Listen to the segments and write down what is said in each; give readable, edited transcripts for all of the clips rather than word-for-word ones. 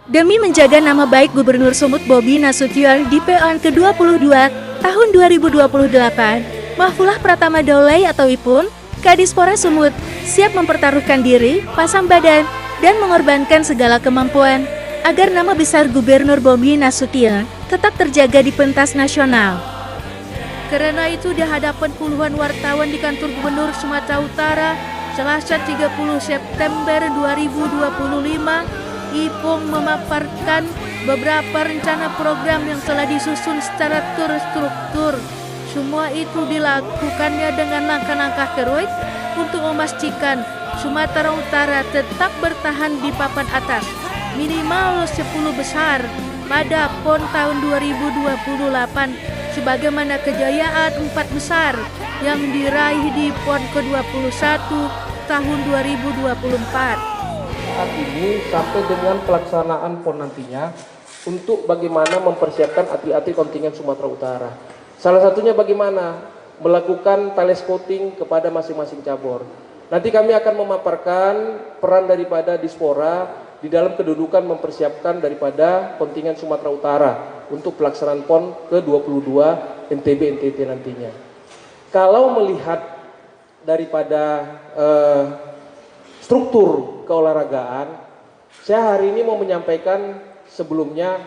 Demi menjaga nama baik Gubernur Sumut Bobi Nasution di PON ke-22 tahun 2028, Mahfulah Pratama Daulay atau Ipun, Kadispora Sumut, siap mempertaruhkan diri, pasang badan, dan mengorbankan segala kemampuan agar nama besar Gubernur Bobi Nasution tetap terjaga di pentas nasional. Karena itu di hadapan puluhan wartawan di kantor Gubernur Sumatera Utara, Selasa 30 September 2025, Ipung memaparkan beberapa rencana program yang telah disusun secara terstruktur. Semua itu dilakukannya dengan langkah-langkah keruit untuk memastikan Sumatera Utara tetap bertahan di papan atas, minimal 10 besar pada PON tahun 2028, sebagaimana kejayaan 4 besar yang diraih di PON ke-21 tahun 2024. Saat ini sampai dengan pelaksanaan PON nantinya untuk bagaimana mempersiapkan atlet-atlet kontingen Sumatera Utara. Salah satunya bagaimana melakukan talent scouting kepada masing-masing cabur. Nanti kami akan memaparkan peran daripada Dispora di dalam kedudukan mempersiapkan daripada kontingen Sumatera Utara untuk pelaksanaan PON ke-22 NTB-NTT nantinya. Kalau melihat daripada struktur keolahragaan, saya hari ini mau menyampaikan sebelumnya,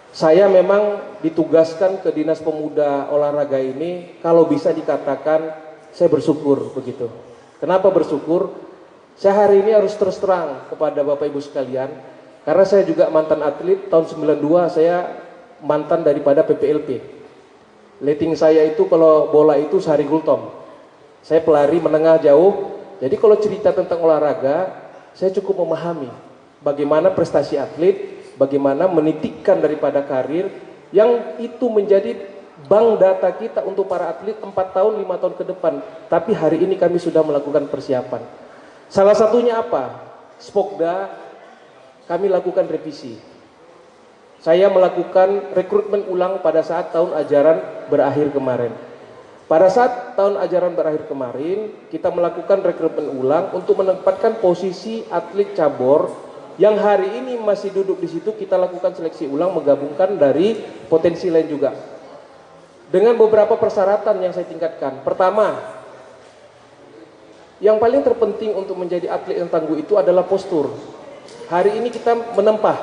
saya memang ditugaskan ke Dinas Pemuda Olahraga ini, kalau bisa dikatakan saya bersyukur begitu. Kenapa bersyukur? Saya hari ini harus terus terang kepada Bapak Ibu sekalian, karena saya juga mantan atlet, tahun 92 saya mantan daripada PPLP. Rating saya itu kalau bola itu Sari Gultom. Saya pelari menengah jauh. Jadi kalau cerita tentang olahraga, saya cukup memahami bagaimana prestasi atlet, bagaimana menitikkan daripada karir yang itu menjadi bank data kita untuk para atlet 4 tahun, 5 tahun ke depan. Tapi hari ini kami sudah melakukan persiapan. Salah satunya apa? Spokda kami lakukan revisi. Saya melakukan rekrutmen ulang pada saat tahun ajaran berakhir kemarin. Pada saat tahun ajaran berakhir kemarin, kita melakukan rekrutmen ulang untuk menempatkan posisi atlet cabur yang hari ini masih duduk di situ. Kita lakukan seleksi ulang menggabungkan dari potensi lain juga. Dengan beberapa persyaratan yang saya tingkatkan. Pertama, yang paling terpenting untuk menjadi atlet yang tangguh itu adalah postur. Hari ini kita menempah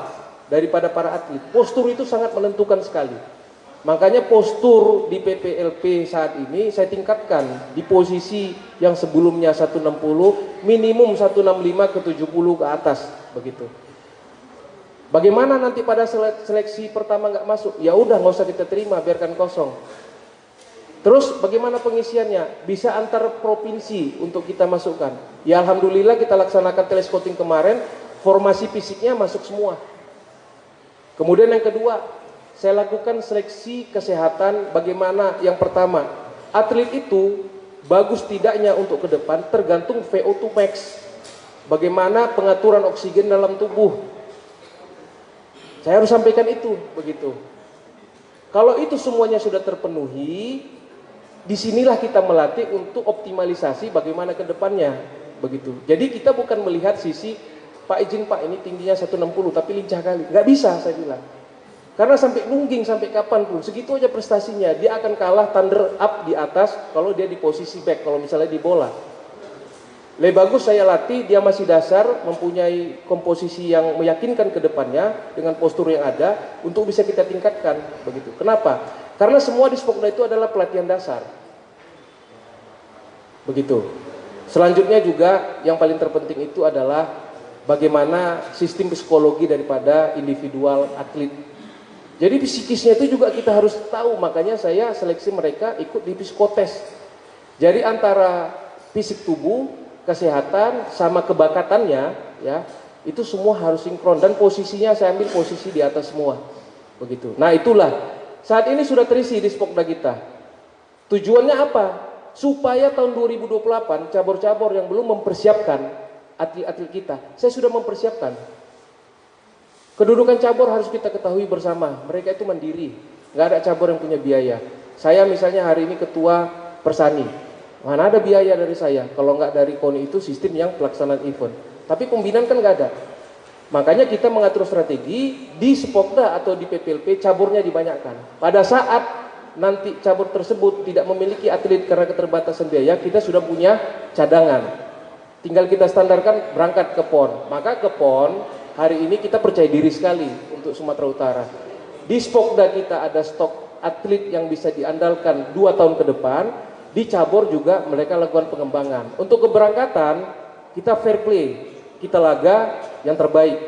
daripada para atlet. Postur itu sangat menentukan sekali. Makanya postur di PPLP saat ini saya tingkatkan di posisi yang sebelumnya 160, minimum 165 ke 70 ke atas begitu. Bagaimana nanti pada seleksi pertama nggak masuk? Ya udah nggak usah kita terima, biarkan kosong. Terus bagaimana pengisiannya? Bisa antar provinsi untuk kita masukkan. Ya alhamdulillah kita laksanakan telescouting kemarin, formasi fisiknya masuk semua. Kemudian yang kedua, saya lakukan seleksi kesehatan. Bagaimana? Yang pertama, atlet itu bagus tidaknya untuk ke depan tergantung VO2 max. Bagaimana pengaturan oksigen dalam tubuh. Saya harus sampaikan itu begitu. Kalau itu semuanya sudah terpenuhi, disinilah kita melatih untuk optimalisasi bagaimana ke depannya begitu. Jadi kita bukan melihat sisi Pak izin Pak ini tingginya 160 tapi lincah kali. Nggak bisa saya bilang. Karena sampai nungging, sampai kapanpun, segitu aja prestasinya, dia akan kalah thunder up di atas kalau dia di posisi back, kalau misalnya di bola. Lebih bagus saya latih, dia masih dasar, mempunyai komposisi yang meyakinkan ke depannya, dengan postur yang ada, untuk bisa kita tingkatkan. Begitu. Kenapa? Karena semua di Spokda itu adalah pelatihan dasar. Begitu. Selanjutnya juga, yang paling terpenting itu adalah bagaimana sistem psikologi daripada individual atlet. Jadi psikisnya itu juga kita harus tahu, makanya saya seleksi mereka ikut di psikotes. Jadi antara fisik tubuh, kesehatan, sama kebakatannya, ya itu semua harus sinkron dan posisinya saya ambil posisi di atas semua, begitu. Nah itulah saat ini sudah terisi di Spokda kita. Tujuannya apa? Supaya tahun 2028 cabur-cabur yang belum mempersiapkan atlet-atlet kita, saya sudah mempersiapkan. Kedudukan cabur harus kita ketahui bersama, mereka itu mandiri, nggak ada cabur yang punya biaya. Saya misalnya hari ini ketua Persani, mana ada biaya dari saya, kalau nggak dari KONI itu sistem yang pelaksanaan event. Tapi pembinaan kan nggak ada. Makanya kita mengatur strategi di Spokda atau di PPLP caburnya dibanyakkan. Pada saat nanti cabur tersebut tidak memiliki atlet karena keterbatasan biaya, kita sudah punya cadangan. Tinggal kita standarkan berangkat ke PON. Maka ke PON hari ini kita percaya diri sekali untuk Sumatera Utara. Di Spokda kita ada stok atlet yang bisa diandalkan 2 tahun ke depan. Di cabur juga mereka lakukan pengembangan. Untuk keberangkatan kita fair play, kita laga yang terbaik.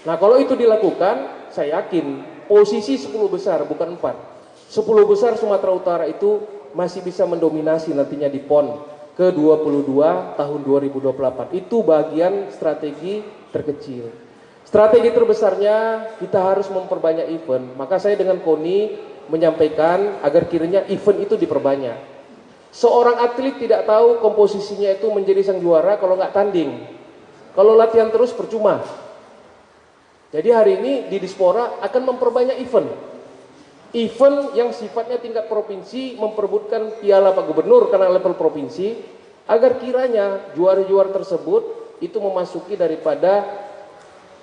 Nah kalau itu dilakukan, saya yakin posisi 10 besar bukan 4. 10 besar Sumatera Utara itu masih bisa mendominasi nantinya di PON ke-22 tahun 2028. Itu bagian strategi terkecil. Strategi terbesarnya kita harus memperbanyak event. Maka saya dengan KONI menyampaikan agar kiranya event itu diperbanyak. Seorang atlet tidak tahu komposisinya itu menjadi sang juara kalau nggak tanding. Kalau latihan terus percuma. Jadi hari ini di Dispora akan memperbanyak event. Event yang sifatnya tingkat provinsi memperebutkan piala Pak Gubernur karena level provinsi, agar kiranya juara-juara tersebut itu memasuki daripada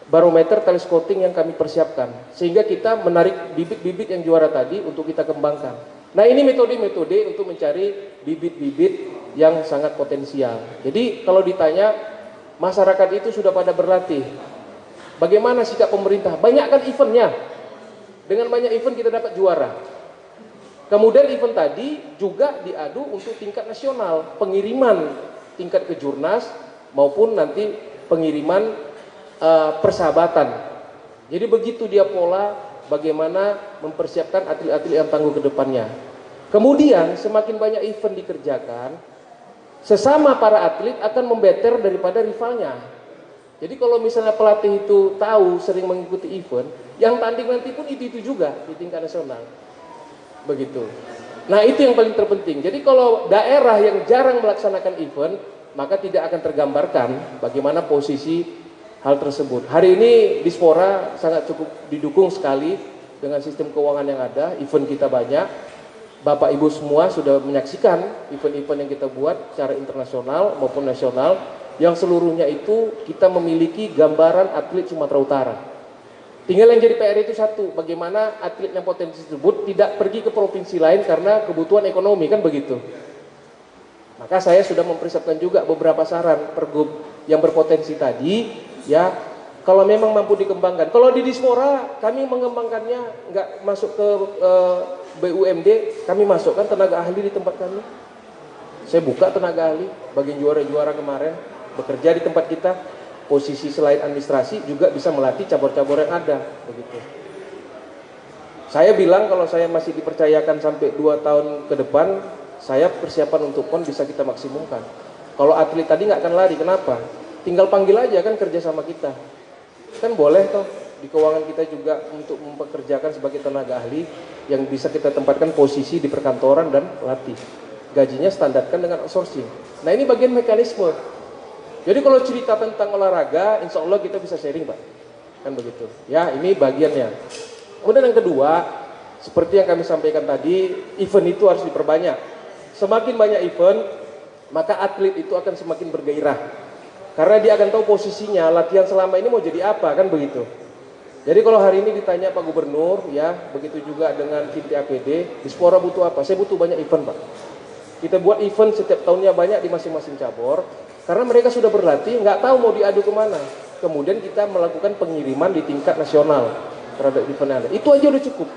barometer tali scouting yang kami persiapkan, sehingga kita menarik bibit-bibit yang juara tadi untuk kita kembangkan. Nah ini metode-metode untuk mencari bibit-bibit yang sangat potensial. Jadi kalau ditanya masyarakat itu sudah pada berlatih, bagaimana sikap pemerintah? Banyakkan eventnya. Dengan banyak event kita dapat juara. Kemudian event tadi juga diadu untuk tingkat nasional, pengiriman tingkat ke Jurnas maupun nanti pengiriman persahabatan. Jadi begitu dia pola bagaimana mempersiapkan atlet-atlet yang tangguh ke depannya. Kemudian semakin banyak event dikerjakan, sesama para atlet akan membeter daripada rivalnya. Jadi kalau misalnya pelatih itu tahu sering mengikuti event, yang tanding nanti pun itu juga di tingkat nasional. Begitu. Nah itu yang paling terpenting. Jadi kalau daerah yang jarang melaksanakan event, maka tidak akan tergambarkan bagaimana posisi hal tersebut. Hari ini Dispora sangat cukup didukung sekali dengan sistem keuangan yang ada, event kita banyak. Bapak Ibu semua sudah menyaksikan event-event yang kita buat secara internasional maupun nasional, yang seluruhnya itu kita memiliki gambaran atlet Sumatera Utara. Tinggal yang jadi PR itu satu, bagaimana atlet yang potensi tersebut tidak pergi ke provinsi lain karena kebutuhan ekonomi, kan begitu. Maka saya sudah mempersiapkan juga beberapa saran pergub yang berpotensi tadi, ya kalau memang mampu dikembangkan. Kalau di Dispora kami mengembangkannya nggak masuk ke BUMD, kami masukkan tenaga ahli di tempat kami. Saya buka tenaga ahli, bagian juara-juara kemarin bekerja di tempat kita. Posisi selain administrasi juga bisa melatih cabur-cabur yang ada, begitu. Saya bilang kalau saya masih dipercayakan sampai 2 tahun ke depan, saya persiapan untuk PON bisa kita maksimumkan. Kalau atlet tadi nggak akan lari, kenapa? Tinggal panggil aja kan kerja sama kita. Kan boleh toh di keuangan kita juga untuk mempekerjakan sebagai tenaga ahli yang bisa kita tempatkan posisi di perkantoran dan latih. Gajinya standarkan dengan outsourcing. Nah ini bagian mekanisme. Jadi kalau cerita tentang olahraga, insya Allah kita bisa sharing Pak. Kan begitu. Ya ini bagiannya. Kemudian yang kedua, seperti yang kami sampaikan tadi, event itu harus diperbanyak. Semakin banyak event, maka atlet itu akan semakin bergairah. Karena dia akan tahu posisinya, latihan selama ini mau jadi apa, kan begitu. Jadi kalau hari ini ditanya Pak Gubernur, ya begitu juga dengan tim TAPD, Dispora butuh apa? Saya butuh banyak event Pak. Kita buat event setiap tahunnya banyak di masing-masing cabur, karena mereka sudah berlatih, nggak tahu mau diadu kemana. Kemudian kita melakukan pengiriman di tingkat nasional terhadap event yang ada. Itu aja udah cukup.